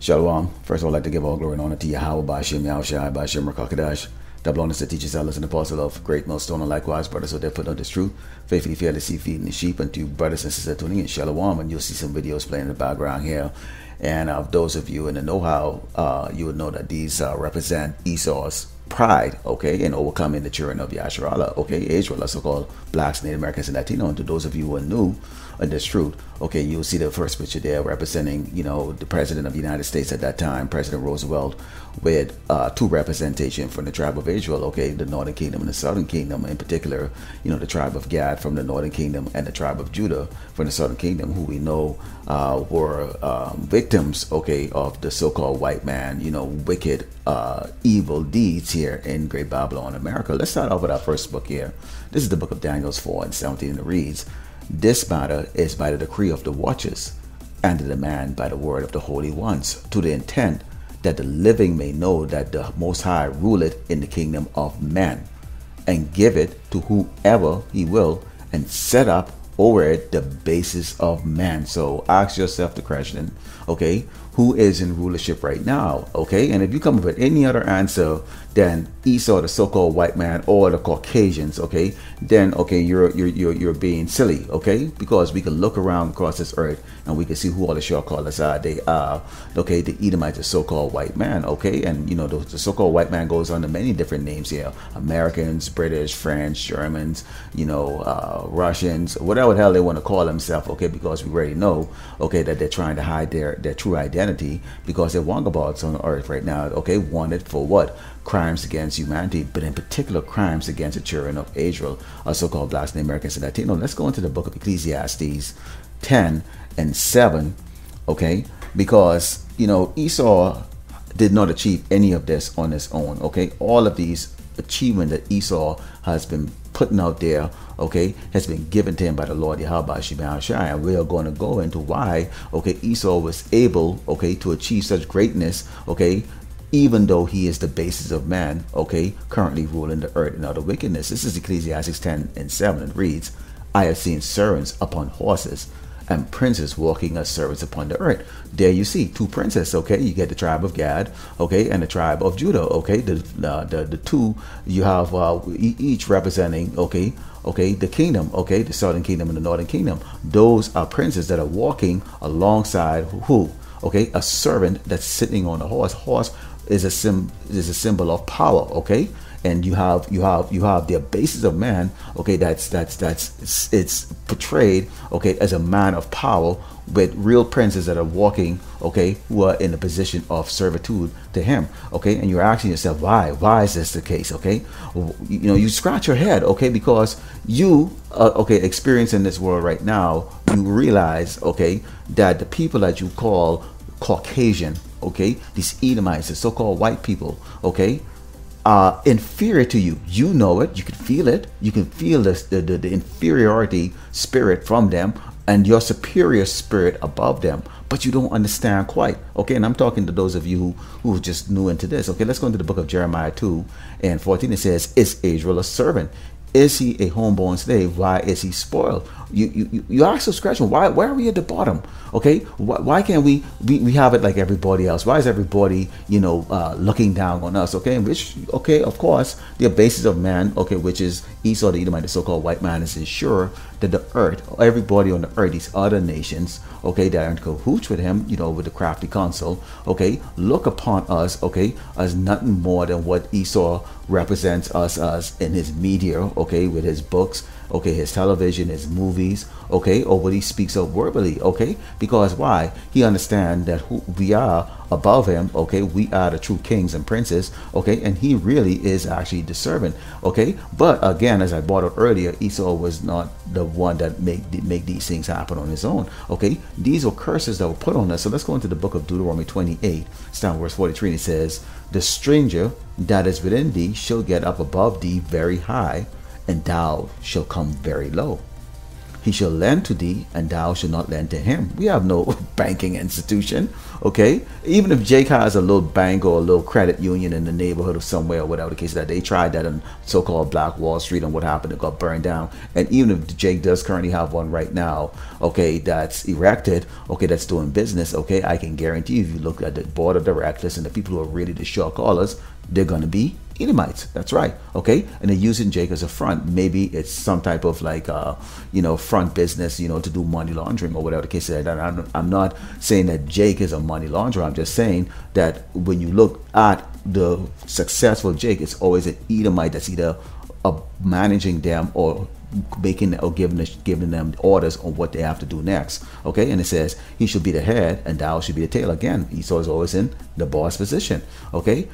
Shalom. First of all, I'd like to give all glory and honor to Yahweh, Bashim, Yahushai, Bashim, Rakakadash. Double honors to teachers, elders, and apostles of great millstone, and likewise, brothers, so they put on this truth, faithfully, fearlessly feeding the sheep, and to brothers and sisters tuning in, Shalom, and you'll see some videos playing in the background here. And those of you in the know-how, you would know that these represent Esau's pride, okay, in overcoming the children of Yasharallah, okay, Israel, so-called blacks, Native Americans, and Latino. And to those of you who are new in this truth, okay, you'll see the first picture there representing, you know, the president of the United States at that time, President Roosevelt, with two representation from the tribe of Israel, okay, the Northern Kingdom and the Southern Kingdom, in particular, you know, the tribe of Gad from the Northern Kingdom and the tribe of Judah from the Southern Kingdom, who we know were victims, okay, of the so-called white man, you know, wicked, evil deeds here in Great Babylon, America. Let's start off with our first book here. This is the book of Daniel 4:17, and it reads, "This matter is by the decree of the watchers, and the demand by the word of the holy ones, to the intent that the living may know that the Most High ruleth in the kingdom of men, and give it to whoever he will, and set up over it the basis of man." So ask yourself the question, okay, who is in rulership right now? Okay, and if you come up with any other answer than Esau, the so-called white man, or the Caucasians, okay, then okay, you're being silly, okay, because we can look around across this earth and we can see who all the short-callers are. They are, okay, the Edomites, the so-called white man, okay, and you know the so-called white man goes under many different names here: Americans, British, French, Germans, you know, Russians, whatever the hell they want to call themselves, okay, because we already know, okay, that they're trying to hide their true identity because they're wongabouts on the earth right now, okay, wanted for what? Crimes against humanity, but in particular crimes against the children of Israel, so-called blacks, Native Americans, and Latino. Let's go into the book of Ecclesiastes 10:7, okay, because, you know, Esau did not achieve any of this on his own, okay. All of these achievements that Esau has been putting out there, okay, has been given to him by the Lord Yahweh Shai, and we are going to go into why, okay, Esau was able, okay, to achieve such greatness, okay, even though he is the basis of man, okay, currently ruling the earth in other wickedness. This is Ecclesiastes 10:7. It reads, "I have seen servants upon horses, and princes walking as servants upon the earth." There you see two princes, okay. You get the tribe of Gad, okay, and the tribe of Judah, okay. The two you have each representing, okay, the kingdom, okay, the Southern Kingdom and the Northern Kingdom. Those are princes that are walking alongside who? Okay, a servant that's sitting on a horse. Horse is a symbol of power, okay. And you have the basis of man, okay, it's portrayed, okay, as a man of power, with real princes that are walking, okay, who are in a position of servitude to him, okay. And you're asking yourself, why is this the case, okay? You know, you scratch your head, okay, because you okay, experiencing this world right now, you realize, okay, that the people that you call Caucasian, okay, these Edomites, the so-called white people, okay, are inferior to you. You know it. You can feel it. You can feel the inferiority spirit from them and your superior spirit above them, but you don't understand quite, okay. And I'm talking to those of you who are just new into this, okay. Let's go into the book of Jeremiah 2:14. It says, "Is Israel a servant? Is he a homeborn slave? Why is he spoiled?" You ask this question, why are we at the bottom, okay? Why can't we have it like everybody else? Why is everybody, you know, looking down on us, okay? Which, okay, of course, the basis of man, okay, which is Esau the Edomite, the so-called white man, is ensure that the earth, everybody on the earth, these other nations, okay, that are in cahoots with him, you know, with the crafty council, okay, look upon us, okay, as nothing more than what Esau represents us as in his media, okay, with his books, okay, his television, his movies, okay, or what he speaks of verbally, okay, because why? He understands that who we are above him, okay, we are the true kings and princes, okay, and he really is actually the servant, okay. But again, as I brought up earlier, Esau was not the one that make these things happen on his own, okay. These are curses that were put on us. So let's go into the book of Deuteronomy 28, starting verse 43, and it says, "The stranger that is within thee shall get up above thee very high, and thou shalt come very low. He shall lend to thee, and thou shalt not lend to him." We have no banking institution, Okay, even if Jake has a little bank or a little credit union in the neighborhood or somewhere or whatever the case, that they tried that on so-called Black Wall Street, and what happened, it got burned down. And even if Jake does currently have one right now, okay, that's erected, okay, that's doing business, okay, I can guarantee you, if you look at the board of directors and the people who are really the short callers, they're going to be Edomites. That's right. Okay, and they're using Jake as a front. Maybe it's some type of like front business, to do money laundering or whatever the case is. I'm not saying that Jake is a money launderer. I'm just saying that when you look at the successful Jake, it's always an Edomite that's either managing them or making or giving them orders on what they have to do next. Okay, and it says he should be the head and thou should be the tail. Again, he's always in the boss position. Okay.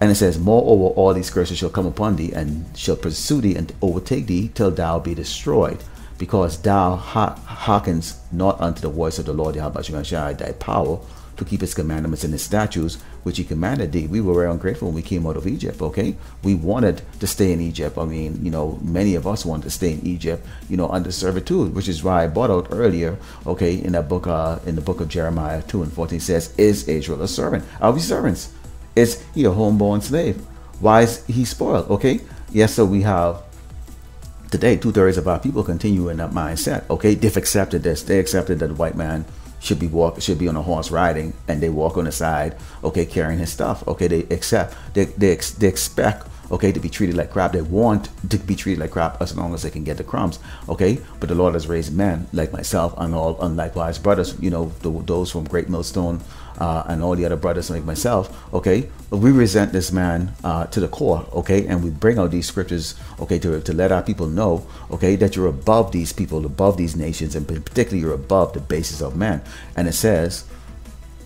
And it says, moreover, all these curses shall come upon thee, and shall pursue thee, and overtake thee, till thou be destroyed. Because thou hearkenest not unto the voice of the Lord Yahweh Shai, thy power, to keep his commandments and his statutes, which he commanded thee. We were very ungrateful when we came out of Egypt, okay? We wanted to stay in Egypt. I mean, many of us wanted to stay in Egypt, under servitude, which is why I brought out earlier, okay, in the book of Jeremiah 2:14 says, is Israel a servant? Are we servants? Is he a homeborn slave? Why is he spoiled? Okay. Yes, so we have today 2/3 of our people continue in that mindset. Okay, they've accepted this. They accepted that the white man should be on a horse riding, and they walk on the side. Okay, carrying his stuff. Okay, they expect. Okay, to be treated like crap. They want to be treated like crap as long as they can get the crumbs. Okay, but the Lord has raised men like myself and likewise brothers. Those from Great Millstone. And all the other brothers like myself, okay, but we resent this man to the core, okay, and we bring out these scriptures, okay, to let our people know, okay, that you're above these people, above these nations, and particularly you're above the basis of man. And it says,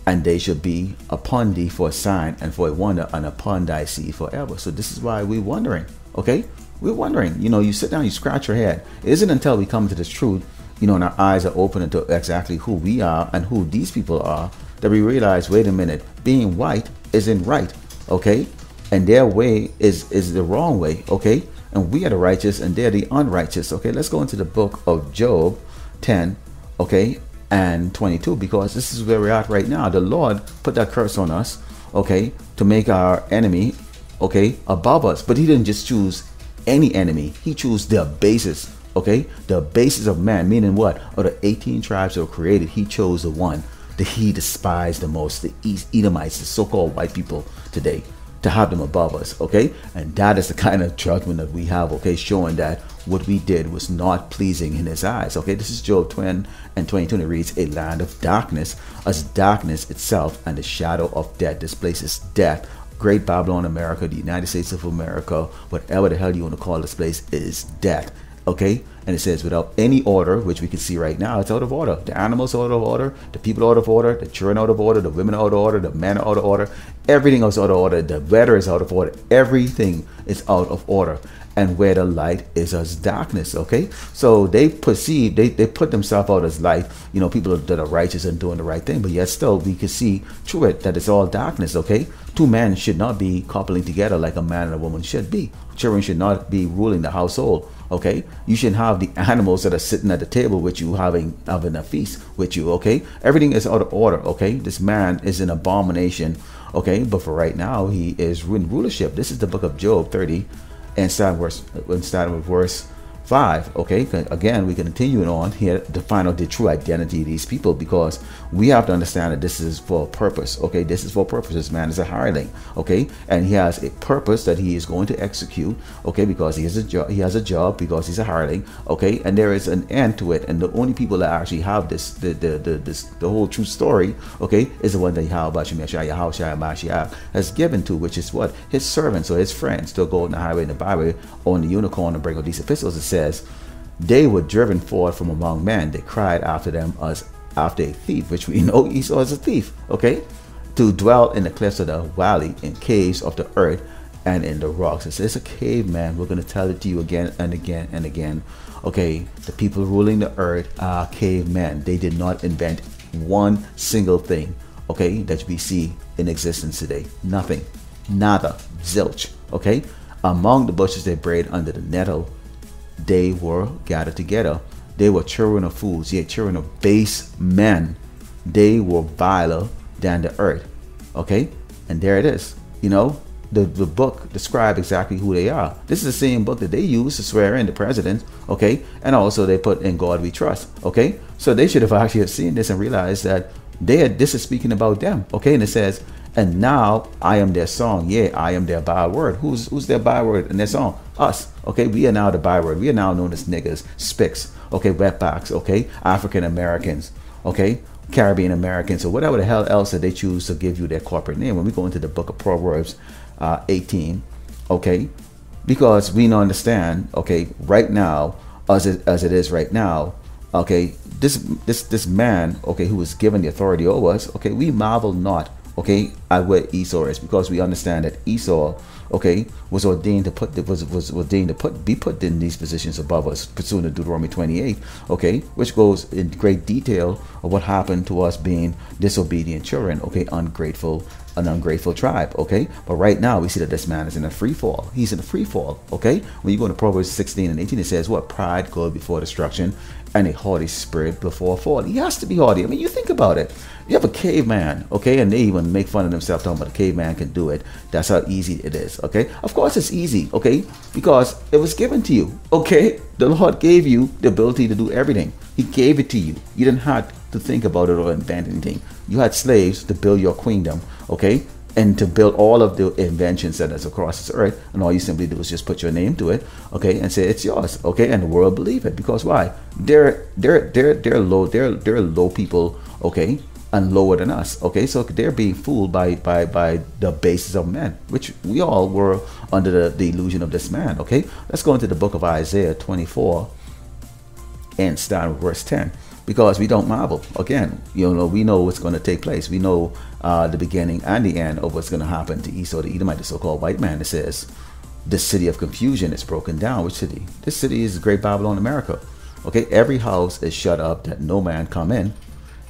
and they shall be upon thee for a sign and for a wonder, and upon thy seed forever. So this is why we're wondering, okay, we're wondering. You sit down, you scratch your head. It isn't until we come to this truth, and our eyes are open to exactly who we are and who these people are, that we realize, wait a minute, being white isn't right, okay? And their way is the wrong way, okay? And we are the righteous and they're the unrighteous, okay? Let's go into the book of Job 10, okay, and 22, because this is where we're at right now. The Lord put that curse on us, okay, to make our enemy, okay, above us. But he didn't just choose any enemy. He chose the basis, okay? The basis of man, meaning what? Of the 18 tribes that were created, he chose the one that he despised the most, the Edomites, the so-called white people today, to have them above us, okay? And that is the kind of judgment that we have, okay, showing that what we did was not pleasing in his eyes, okay? This is Job 10 and 22, and it reads, a land of darkness, as darkness itself, and the shadow of death. This place is death. Great Babylon, America, the United States of America, whatever the hell you want to call this place, is death, okay? And it says, without any order, which we can see right now, it's out of order. The animals are out of order, the people are out of order, the children are out of order, the women are out of order, the men are out of order, everything is out of order, the weather is out of order, everything is out of order. And where the light is as darkness, okay? So they perceive, they put themselves out as light, people that are righteous and doing the right thing, but yet still we can see through it that it's all darkness, okay? Two men should not be coupling together like a man and a woman should be. Children should not be ruling the household. Okay, you shouldn't have the animals that are sitting at the table with you having a feast with you. Okay, everything is out of order. Okay, this man is an abomination. Okay, but for right now he is in rulership. This is the book of Job 30, and starting with verse 5. Okay, again we continue on here to find out the true identity of these people, because we have to understand that this is for a purpose. Okay, this is for a purpose. This man is a hireling. Okay, and he has a purpose that he is going to execute. Okay, because he has a job because he's a hireling. Okay, and there is an end to it, and the only people that actually have the whole true story, okay, is the one that Yahweh has given to, which is what? His servants or his friends to go on the highway and the byway on the unicorn and bring out these epistles. It says, they were driven forth from among men. They cried after them as after a thief, which we know Esau is a thief, okay? To dwell in the cliffs of the valley, in caves of the earth, and in the rocks. It says a caveman. We're going to tell it to you again and again and again. Okay, the people ruling the earth are cavemen. They did not invent one single thing, okay, that we see in existence today. Nothing. Nada. Zilch. Okay? Among the bushes they brayed under the nettle, they were gathered together. They were children of fools, yet children of base men. They were viler than the earth. Okay, and there it is. You know, the book describe exactly who they are. This is the same book that they use to swear in the president. Okay, and also they put in God we trust. Okay, so they should have actually seen this and realized that this is speaking about them. Okay, and it says, and now I am their song. Yeah, I am their byword. Who's their byword in their song? Us. Okay, we are now the byword. We are now known as niggers, spics, okay, wetbacks, okay, African Americans, okay, Caribbean Americans, or whatever the hell else that they choose to give you their corporate name. When we go into the book of Proverbs 18, okay, because we don't understand, okay, right now, as it is right now, okay, this man, okay, who was given the authority over us, okay, we marvel not, okay, at where Esau is, because we understand that Esau, okay, was ordained to be put in these positions above us, pursuant to Deuteronomy 28, okay, which goes in great detail of what happened to us being disobedient children, okay, an ungrateful tribe, okay. But right now we see that this man is in a free fall. He's in a free fall, okay. When you go to Proverbs 16 and 18, it says, what? Pride goes before destruction, and a haughty spirit before a fall. He has to be haughty. I mean, you think about it. You have a caveman, okay, and they even make fun of themselves talking about a caveman can do it. That's how easy it is, okay. Of course it's easy, okay, because it was given to you, okay. The Lord gave you the ability to do everything. He gave it to you. You didn't have to think about it or invent anything. You had slaves to build your queendom, okay, and to build all of the inventions that is across this earth, and all you simply do is just put your name to it, okay, and say it's yours, okay, and the world believe it. Because why? They're low people, okay, and lower than us, okay. So they're being fooled by the basis of men, which we all were under the illusion of this man, okay. Let's go into the book of Isaiah 24 and start with verse 10. Because we don't marvel. Again, you know, we know what's going to take place. We know the beginning and the end of what's going to happen to Esau the Edomite, the so-called white man. It says, the city of confusion is broken down. Which city? This city is Great Babylon, America. Okay, every house is shut up that no man come in.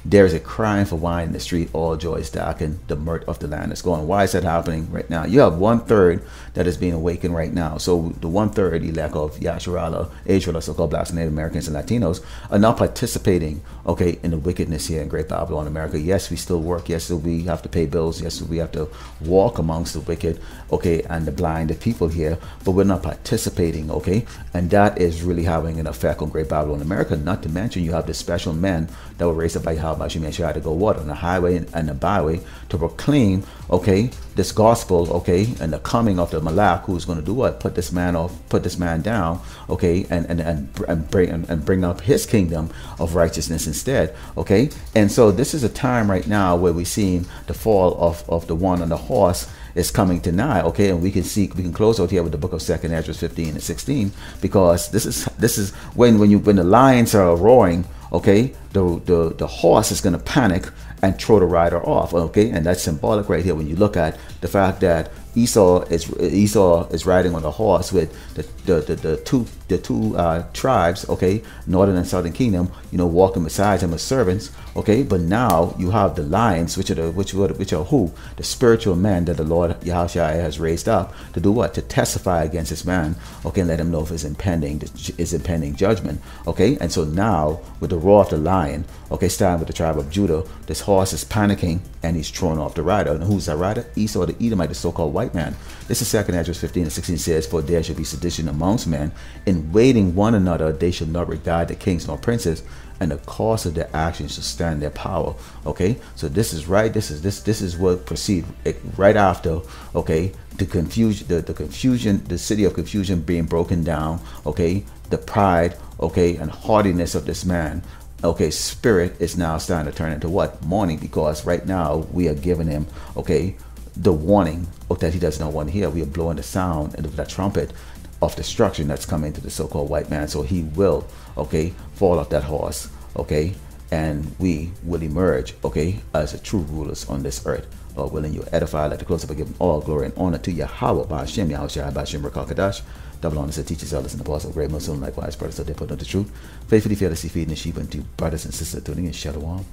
There is a crying for wine in the street, all joy is darkened, the mirth of the land is gone. Why is that happening right now? You have 1/3 that is being awakened right now. So the 1/3 elect of Yasharala, Israel, so-called blacks and Native Americans and Latinos are now participating, okay, in the wickedness here in Great Babylon, America. Yes, we still work. Yes, we have to pay bills. Yes, we have to walk amongst the wicked, okay, and the blinded people here, but we're not participating, okay, and that is really having an effect on Great Babylon, America. Not to mention you have the special men that were raised up by Yahweh to go what? On the highway and the byway to proclaim, okay, this gospel, okay, and the coming of the Malak, who's going to do what? Put this man down, okay, and bring up his kingdom of righteousness instead, okay. And so this is a time right now where we're seeing the fall of the one on the horse is coming to nigh, okay, and we can close out here with the book of 2nd Ezra 15 and 16, because this is when the lions are roaring, okay, the horse is going to panic and throw the rider off, okay, and that's symbolic right here when you look at the fact that Esau is riding on the horse with the two tribes, okay, northern and southern kingdom, you know, walking beside him as servants, okay. But now you have the lions, which are who? The spiritual men that the Lord Yahushua has raised up to do what? To testify against this man, okay, and let him know of his impending judgment, okay. And so now with the roar of the lion, okay, starting with the tribe of Judah, this horse is panicking and he's thrown off the rider. And who's that rider? Esau the Edomite, the so-called white man. This is 2nd Ezra 15 and 16 says, for there shall be sedition amongst men, in waiting one another they shall not regard the kings nor princes, and the cause of their actions shall stand their power, okay. So this is right, this is what proceed right after, okay, the confusion, the city of confusion being broken down, okay, the pride, okay, and haughtiness of this man, okay, spirit is now starting to turn into what? Mourning, because right now we are giving him, okay, the warning that he does not want to hear. We are blowing the sound of that trumpet of destruction that's coming to the so-called white man. So he will, okay, fall off that horse, okay, and we will emerge, okay, as the true rulers on this earth. Lord willing, you edify, let the close up and give all glory and honor to Yahweh, Ba'ashem, Yahushua, Ba'ashem, Rakakadash. Double honors that teachers, elders, and apostles, great Muslim, likewise, brothers, so they put on the truth. Faithfully, fearlessly feeding the sheep unto brothers and sisters tuning in Shalom.